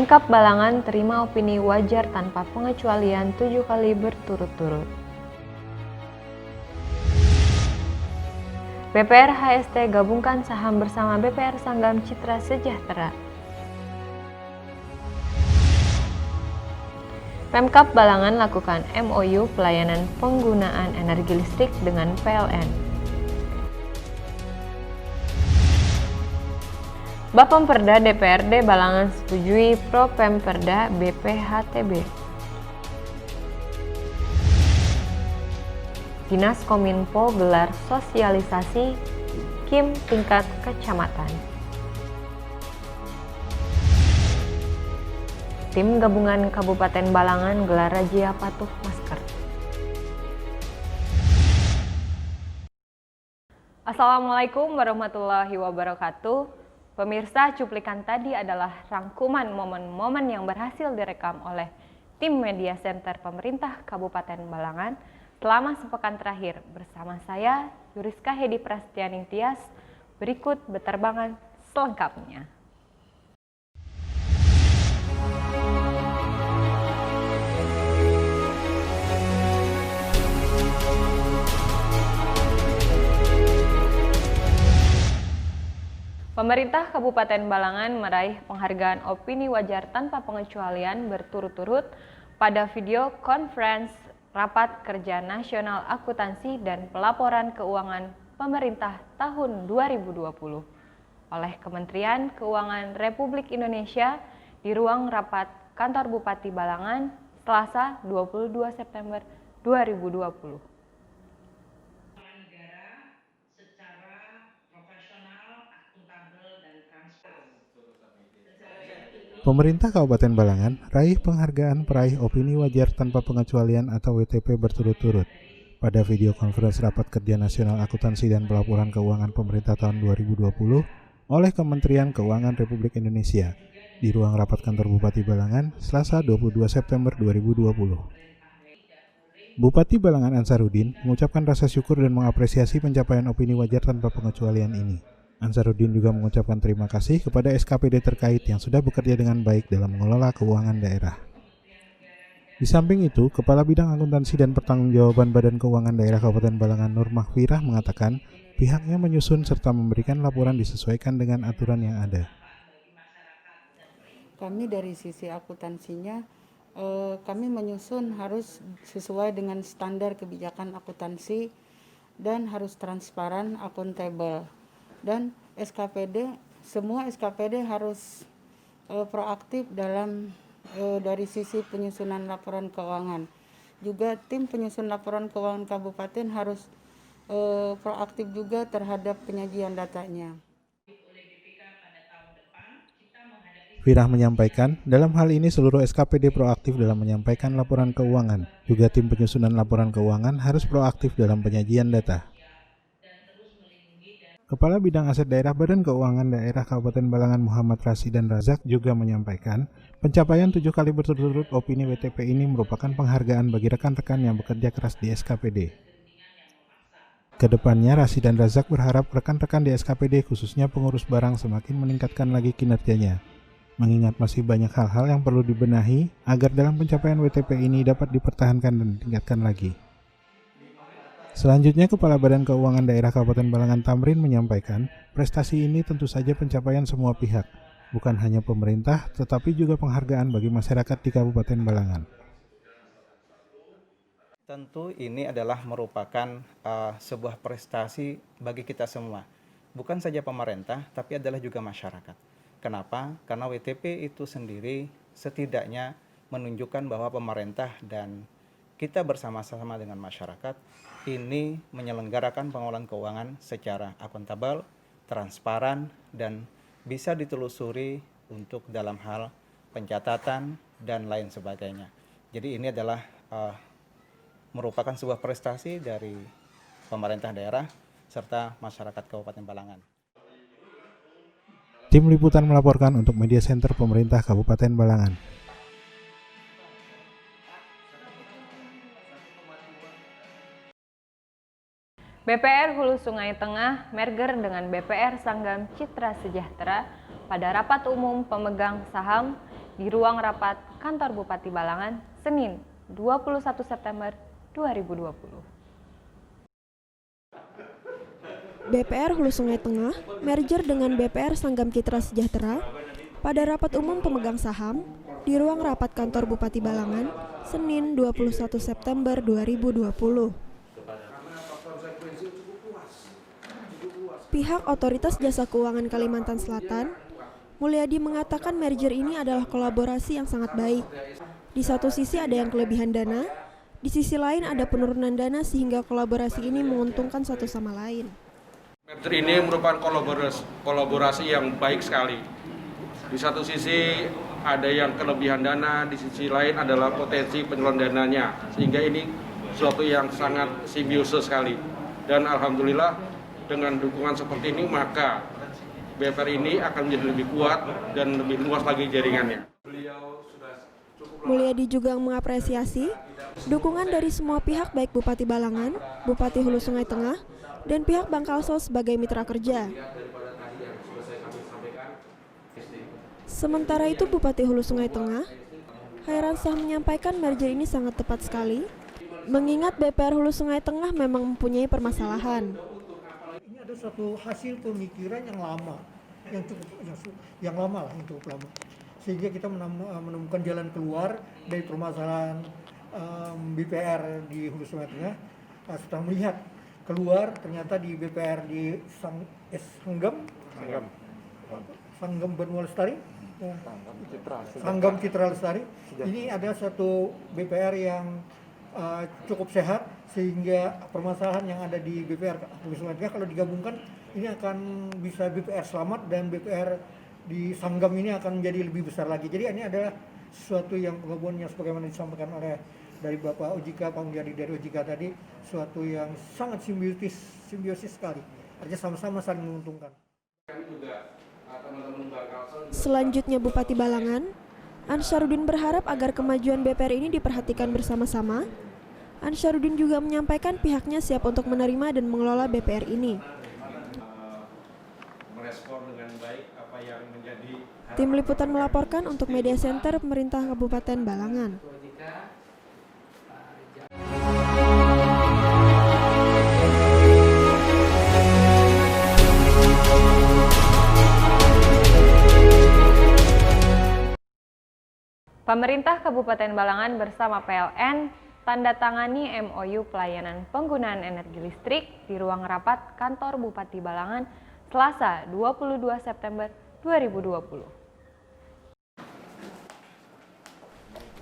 Pemkab Balangan terima opini wajar tanpa pengecualian 7 kali berturut-turut. BPR HST gabungkan saham bersama BPR Sanggam Citra Sejahtera. Pemkab Balangan lakukan MOU pelayanan penggunaan energi listrik dengan PLN. Bapemperda DPRD Balangan setujui Pro Pemperda BPHTB. Dinas Kominfo gelar sosialisasi KIM tingkat kecamatan. Tim gabungan Kabupaten Balangan gelar razia patuh masker. Assalamualaikum warahmatullahi wabarakatuh. Pemirsa, cuplikan tadi adalah rangkuman momen-momen yang berhasil direkam oleh tim media center pemerintah Kabupaten Balangan selama sepekan terakhir bersama saya, Yuriska Hedi Prasetyaning Tias. Berikut beterbangan selengkapnya. Pemerintah Kabupaten Balangan meraih penghargaan opini wajar tanpa pengecualian berturut-turut pada video conference Rapat Kerja Nasional Akuntansi dan Pelaporan Keuangan Pemerintah tahun 2020 oleh Kementerian Keuangan Republik Indonesia di ruang rapat Kantor Bupati Balangan, Selasa 22 September 2020. Pemerintah Kabupaten Balangan raih penghargaan peraih opini wajar tanpa pengecualian atau WTP berturut-turut pada video konferensi Rapat Kerja Nasional Akuntansi dan Pelaporan Keuangan Pemerintah tahun 2020 oleh Kementerian Keuangan Republik Indonesia di ruang rapat kantor Bupati Balangan, Selasa 22 September 2020. Bupati Balangan Ansarudin mengucapkan rasa syukur dan mengapresiasi pencapaian opini wajar tanpa pengecualian ini. Ansarudin juga mengucapkan terima kasih kepada SKPD terkait yang sudah bekerja dengan baik dalam mengelola keuangan daerah. Di samping itu, Kepala Bidang Akuntansi dan Pertanggungjawaban Badan Keuangan Daerah Kabupaten Balangan Nur Mahfirah mengatakan pihaknya menyusun serta memberikan laporan disesuaikan dengan aturan yang ada. Kami dari sisi akuntansinya, kami menyusun harus sesuai dengan standar kebijakan akuntansi dan harus transparan, akuntabel. Dan SKPD, semua SKPD harus proaktif dalam dari sisi penyusunan laporan keuangan. Juga tim penyusun laporan keuangan kabupaten harus proaktif juga terhadap penyajian datanya. Firah menyampaikan, dalam hal ini seluruh SKPD proaktif dalam menyampaikan laporan keuangan. Juga tim penyusunan laporan keuangan harus proaktif dalam penyajian data. Kepala Bidang Aset Daerah Badan Keuangan Daerah Kabupaten Balangan Muhammad Rasidan Razak juga menyampaikan, pencapaian 7 kali berturut-turut opini WTP ini merupakan penghargaan bagi rekan-rekan yang bekerja keras di SKPD. Kedepannya, Rasidan Razak berharap rekan-rekan di SKPD khususnya pengurus barang semakin meningkatkan lagi kinerjanya, mengingat masih banyak hal-hal yang perlu dibenahi agar dalam pencapaian WTP ini dapat dipertahankan dan ditingkatkan lagi. Selanjutnya, Kepala Badan Keuangan Daerah Kabupaten Balangan Tamrin menyampaikan, prestasi ini tentu saja pencapaian semua pihak, bukan hanya pemerintah, tetapi juga penghargaan bagi masyarakat di Kabupaten Balangan. Tentu ini adalah merupakan sebuah prestasi bagi kita semua, bukan saja pemerintah, tapi adalah juga masyarakat. Kenapa? Karena WTP itu sendiri setidaknya menunjukkan bahwa pemerintah dan kita bersama-sama dengan masyarakat ini menyelenggarakan pengelolaan keuangan secara akuntabel, transparan, dan bisa ditelusuri untuk dalam hal pencatatan dan lain sebagainya. Jadi ini adalah merupakan sebuah prestasi dari pemerintah daerah serta masyarakat Kabupaten Balangan. Tim Liputan melaporkan untuk Media Center Pemerintah Kabupaten Balangan. BPR Hulu Sungai Tengah merger dengan BPR Sanggam Citra Sejahtera pada rapat umum pemegang saham di ruang rapat kantor Bupati Balangan, Senin 21 September 2020. BPR Hulu Sungai Tengah merger dengan BPR Sanggam Citra Sejahtera pada rapat umum pemegang saham di ruang rapat kantor Bupati Balangan, Senin 21 September 2020. Pihak Otoritas Jasa Keuangan Kalimantan Selatan, Mulyadi mengatakan merger ini adalah kolaborasi yang sangat baik. Di satu sisi ada yang kelebihan dana, di sisi lain ada penurunan dana sehingga kolaborasi ini menguntungkan satu sama lain. Merger ini merupakan kolaborasi yang baik sekali. Di satu sisi ada yang kelebihan dana, di sisi lain adalah potensi penyaluran dananya. Sehingga ini suatu yang sangat simbiosis sekali. Dan alhamdulillah dengan dukungan seperti ini maka BPR ini akan menjadi lebih kuat dan lebih luas lagi jaringannya. Mulyadi juga mengapresiasi dukungan dari semua pihak baik Bupati Balangan, Bupati Hulu Sungai Tengah, dan pihak Bangkalsel sebagai mitra kerja. Sementara itu Bupati Hulu Sungai Tengah, Khairansyah menyampaikan merger ini sangat tepat sekali, mengingat BPR Hulu Sungai Tengah memang mempunyai permasalahan. Ini ada suatu hasil pemikiran yang lama, yang lama, sehingga kita menemukan jalan keluar dari permasalahan BPR di Hulu Sungai Tengah. Setelah melihat keluar ternyata di BPR di Sanggam Benua Lestari, Sanggam Citra Lestari, ini ada satu BPR yang cukup sehat sehingga permasalahan yang ada di BPR Hulu Sungai Tengah kalau digabungkan ini akan bisa BPR Selamat dan BPR di Sanggam ini akan menjadi lebih besar lagi. Jadi ini adalah sesuatu yang penggabungan yang sebagaimana disampaikan oleh dari Bapak OJK, Pak Mulyadi dari OJK tadi, suatu yang sangat simbiosis sekali. Artinya sama-sama saling menguntungkan. Selanjutnya Bupati Balangan, Ansarudin berharap agar kemajuan BPR ini diperhatikan bersama-sama. Ansarudin juga menyampaikan pihaknya siap untuk menerima dan mengelola BPR ini. Tim Liputan melaporkan untuk Media Center Pemerintah Kabupaten Balangan. Pemerintah Kabupaten Balangan bersama PLN tanda tangani MOU pelayanan penggunaan energi listrik di ruang rapat kantor Bupati Balangan Selasa 22 September 2020.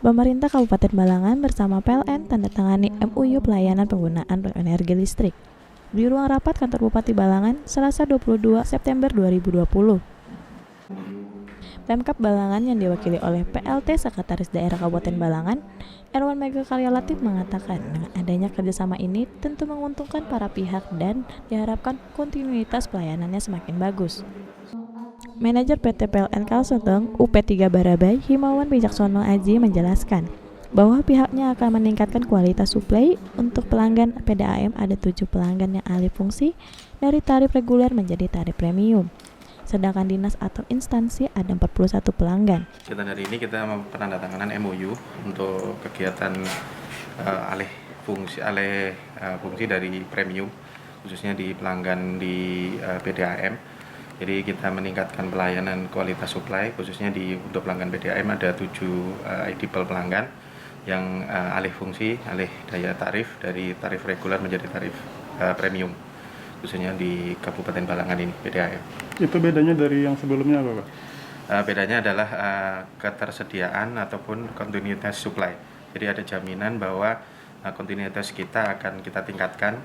Pemerintah Kabupaten Balangan bersama PLN tanda tangani MOU pelayanan penggunaan energi listrik di ruang rapat kantor Bupati Balangan Selasa 22 September 2020. Pemkab Balangan yang diwakili oleh PLT Sekretaris Daerah Kabupaten Balangan, Erwan Mega Karya Latif mengatakan dengan adanya kerjasama ini tentu menguntungkan para pihak dan diharapkan kontinuitas pelayanannya semakin bagus. Manajer PT PLN Kalsuteng UP3 Barabai, Himawan Wijaksono Aji menjelaskan bahwa pihaknya akan meningkatkan kualitas suplai untuk pelanggan PDAM. Ada 7 pelanggan yang alih fungsi dari tarif reguler menjadi tarif premium. Sedangkan dinas atau instansi ada 41 pelanggan. Kegiatan hari ini kita penandatanganan MOU untuk kegiatan alih fungsi dari premium, khususnya di pelanggan di PDAM. Jadi kita meningkatkan pelayanan kualitas suplai, khususnya untuk pelanggan PDAM ada 7 eligible pelanggan yang alih fungsi, alih daya tarif dari tarif reguler menjadi tarif premium, khususnya di Kabupaten Balangan ini PDAM. Itu bedanya dari yang sebelumnya apa Pak? Bedanya adalah ketersediaan ataupun kontinuitas supply. Jadi ada jaminan bahwa kontinuitas kita akan kita tingkatkan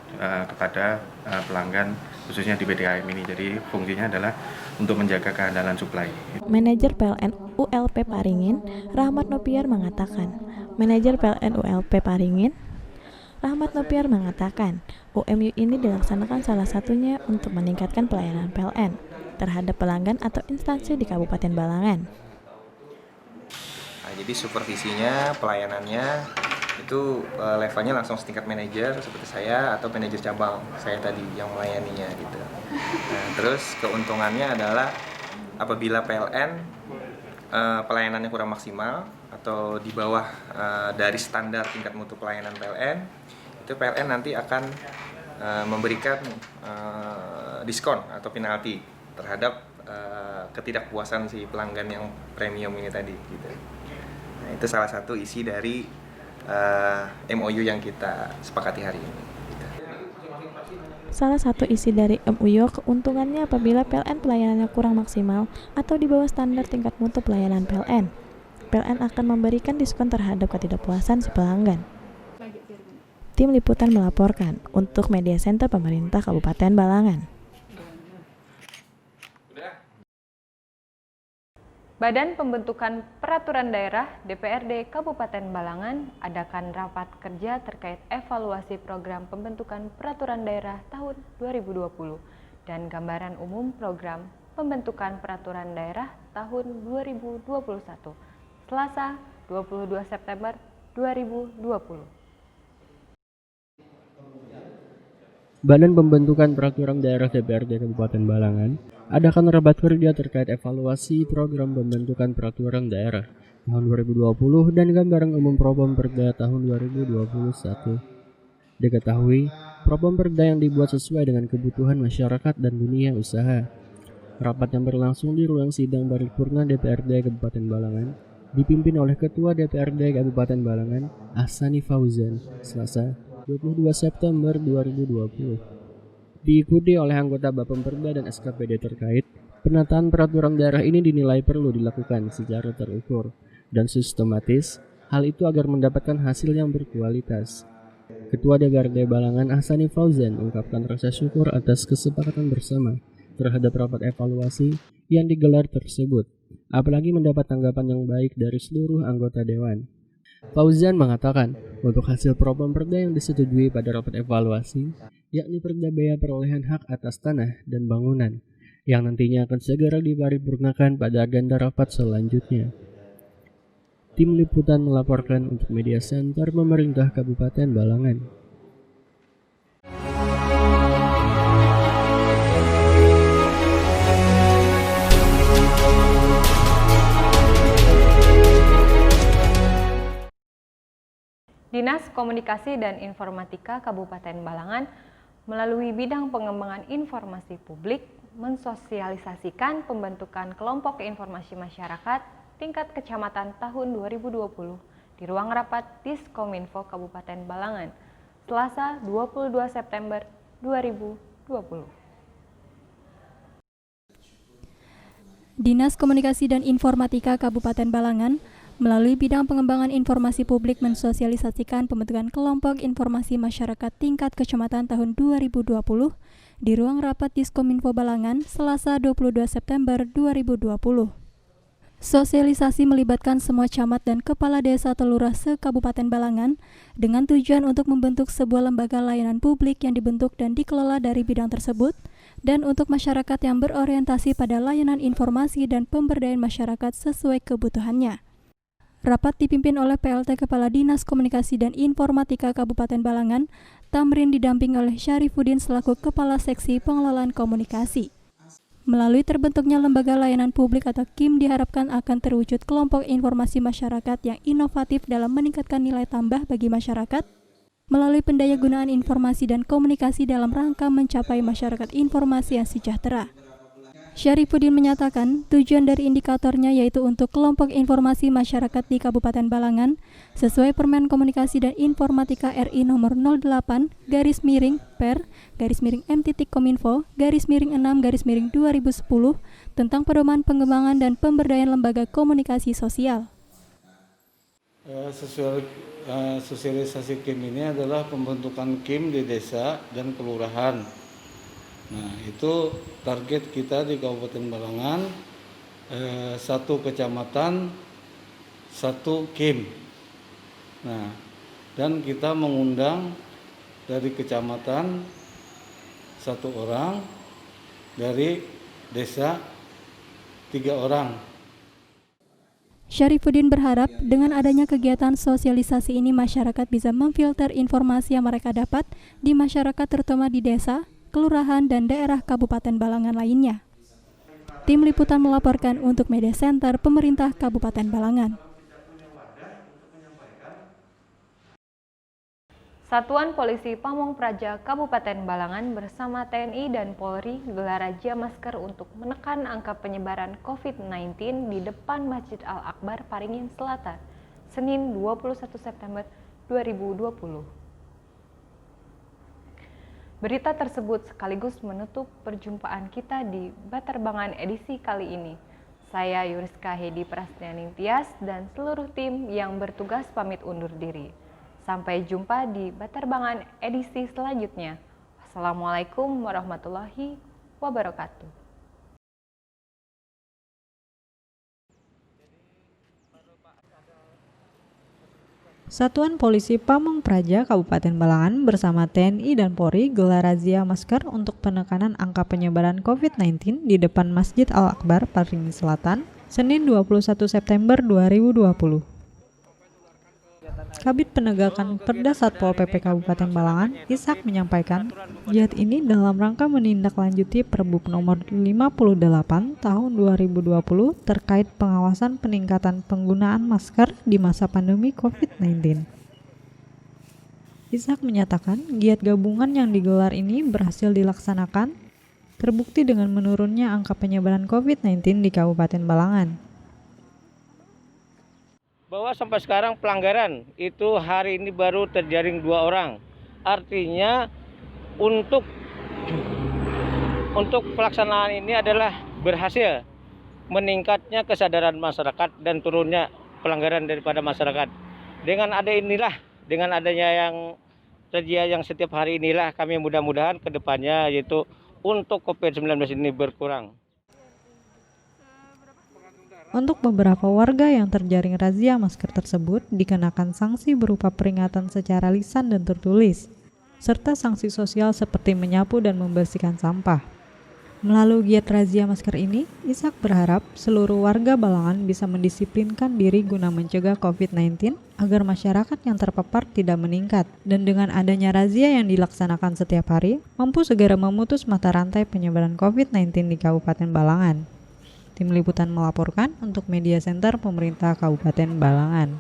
kepada pelanggan khususnya di PDAM ini. Jadi fungsinya adalah untuk menjaga keandalan supply. Manajer PLN ULP Paringin, Rahmat Nopiar mengatakan, UMU ini dilaksanakan salah satunya untuk meningkatkan pelayanan PLN terhadap pelanggan atau instansi di Kabupaten Balangan. Nah, jadi supervisinya, pelayanannya itu levelnya langsung setingkat manajer seperti saya atau manajer cabang saya tadi yang melayaninya gitu. Nah, terus keuntungannya adalah apabila PLN pelayanannya kurang maksimal atau di bawah dari standar tingkat mutu pelayanan PLN, itu PLN nanti akan memberikan diskon atau penalti terhadap ketidakpuasan si pelanggan yang premium ini tadi gitu. Nah, itu salah satu isi dari MOU yang kita sepakati hari ini. Salah satu isi dari MOU keuntungannya apabila PLN pelayanannya kurang maksimal atau di bawah standar tingkat mutu pelayanan PLN. PLN akan memberikan diskon terhadap ketidakpuasan si pelanggan. Tim Liputan melaporkan untuk Media Center Pemerintah Kabupaten Balangan. Badan Pembentukan Peraturan Daerah DPRD Kabupaten Balangan adakan rapat kerja terkait evaluasi program pembentukan peraturan daerah tahun 2020 dan gambaran umum program pembentukan peraturan daerah tahun 2021, Selasa 22 September 2020. Badan Pembentukan Peraturan Daerah DPRD Kabupaten Balangan adakan rapat kerja terkait evaluasi program pembentukan peraturan daerah tahun 2020 dan gambaran umum Propamperda tahun 2021. Diketahui, Propamperda yang dibuat sesuai dengan kebutuhan masyarakat dan dunia usaha. Rapat yang berlangsung di ruang sidang paripurna DPRD Kabupaten Balangan dipimpin oleh Ketua DPRD Kabupaten Balangan, Ahsani Fauzan, Selasa 22 September 2020. Diikuti oleh anggota Bapemperda dan SKPD terkait, penataan peraturan daerah ini dinilai perlu dilakukan secara terukur dan sistematis, hal itu agar mendapatkan hasil yang berkualitas. Ketua DPRD Balangan Ahsani Fauzan mengungkapkan rasa syukur atas kesepakatan bersama terhadap rapat evaluasi yang digelar tersebut, apalagi mendapat tanggapan yang baik dari seluruh anggota Dewan. Fauzan mengatakan, untuk hasil Propamperda yang disetujui pada rapat evaluasi, yakni Perda Bea Perolehan Hak atas Tanah dan Bangunan, yang nantinya akan segera diparipurnakan pada agenda rapat selanjutnya. Tim Liputan melaporkan untuk Media Center Pemerintah Kabupaten Balangan. Dinas Komunikasi dan Informatika Kabupaten Balangan melalui bidang pengembangan informasi publik mensosialisasikan pembentukan kelompok informasi masyarakat tingkat kecamatan tahun 2020 di ruang rapat Diskominfo Kabupaten Balangan, Selasa 22 September 2020. Dinas Komunikasi dan Informatika Kabupaten Balangan melalui bidang pengembangan informasi publik mensosialisasikan pembentukan kelompok informasi masyarakat tingkat kecamatan tahun 2020 di ruang rapat Diskominfo Balangan, Selasa 22 September 2020. Sosialisasi melibatkan semua camat dan kepala desa atau lurah se-Kabupaten Balangan dengan tujuan untuk membentuk sebuah lembaga layanan publik yang dibentuk dan dikelola dari bidang tersebut dan untuk masyarakat yang berorientasi pada layanan informasi dan pemberdayaan masyarakat sesuai kebutuhannya. Rapat dipimpin oleh PLT Kepala Dinas Komunikasi dan Informatika Kabupaten Balangan, Tamrin didampingi oleh Syarifuddin selaku Kepala Seksi Pengelolaan Komunikasi. Melalui terbentuknya Lembaga Layanan Publik atau KIM diharapkan akan terwujud kelompok informasi masyarakat yang inovatif dalam meningkatkan nilai tambah bagi masyarakat, melalui pendayagunaan informasi dan komunikasi dalam rangka mencapai masyarakat informasi yang sejahtera. Syarifuddin menyatakan tujuan dari indikatornya yaitu untuk kelompok informasi masyarakat di Kabupaten Balangan sesuai Permen Komunikasi dan Informatika RI nomor 08/per/M.Kominfo/6/2010 tentang pedoman pengembangan dan pemberdayaan lembaga komunikasi sosial. Sosialisasi KIM ini adalah pembentukan KIM di desa dan kelurahan. Nah, itu target kita di Kabupaten Balangan, 1 kecamatan, 1 KIM. Nah, dan kita mengundang dari kecamatan 1 orang, dari desa 3 orang. Syarifuddin berharap dengan adanya kegiatan sosialisasi ini masyarakat bisa memfilter informasi yang mereka dapat di masyarakat terutama di desa, kelurahan, dan daerah Kabupaten Balangan lainnya. Tim Liputan melaporkan untuk Media Center Pemerintah Kabupaten Balangan. Satuan Polisi Pamong Praja Kabupaten Balangan bersama TNI dan Polri gelar razia masker untuk menekan angka penyebaran COVID-19 di depan Masjid Al-Akbar Paringin Selatan, Senin 21 September 2020. Berita tersebut sekaligus menutup perjumpaan kita di Baterbangan edisi kali ini. Saya Yuriska Hedi Prastianing Tias dan seluruh tim yang bertugas pamit undur diri. Sampai jumpa di Baterbangan edisi selanjutnya. Wassalamualaikum warahmatullahi wabarakatuh. Satuan Polisi Pamong Praja Kabupaten Balangan bersama TNI dan Polri gelar razia masker untuk penekanan angka penyebaran COVID-19 di depan Masjid Al-Akbar Paringin Selatan, Senin 21 September 2020. Kabid Penegakan Perda Satpol PP Kabupaten Balangan, Ishak menyampaikan, giat ini dalam rangka menindaklanjuti Perbup nomor 58 tahun 2020 terkait pengawasan peningkatan penggunaan masker di masa pandemi COVID-19. Ishak menyatakan, giat gabungan yang digelar ini berhasil dilaksanakan, terbukti dengan menurunnya angka penyebaran COVID-19 di Kabupaten Balangan. Bahwa sampai sekarang pelanggaran itu hari ini baru terjaring 2 orang. Artinya untuk pelaksanaan ini adalah berhasil meningkatnya kesadaran masyarakat dan turunnya pelanggaran daripada masyarakat. Dengan adanya yang terjadi yang setiap hari inilah kami mudah-mudahan ke depannya yaitu untuk COVID-19 ini berkurang. Untuk beberapa warga yang terjaring razia masker tersebut dikenakan sanksi berupa peringatan secara lisan dan tertulis, serta sanksi sosial seperti menyapu dan membersihkan sampah. Melalui giat razia masker ini, Ishak berharap seluruh warga Balangan bisa mendisiplinkan diri guna mencegah COVID-19 agar masyarakat yang terpapar tidak meningkat, dan dengan adanya razia yang dilaksanakan setiap hari, mampu segera memutus mata rantai penyebaran COVID-19 di Kabupaten Balangan. Tim Liputan melaporkan untuk Media Center Pemerintah Kabupaten Balangan.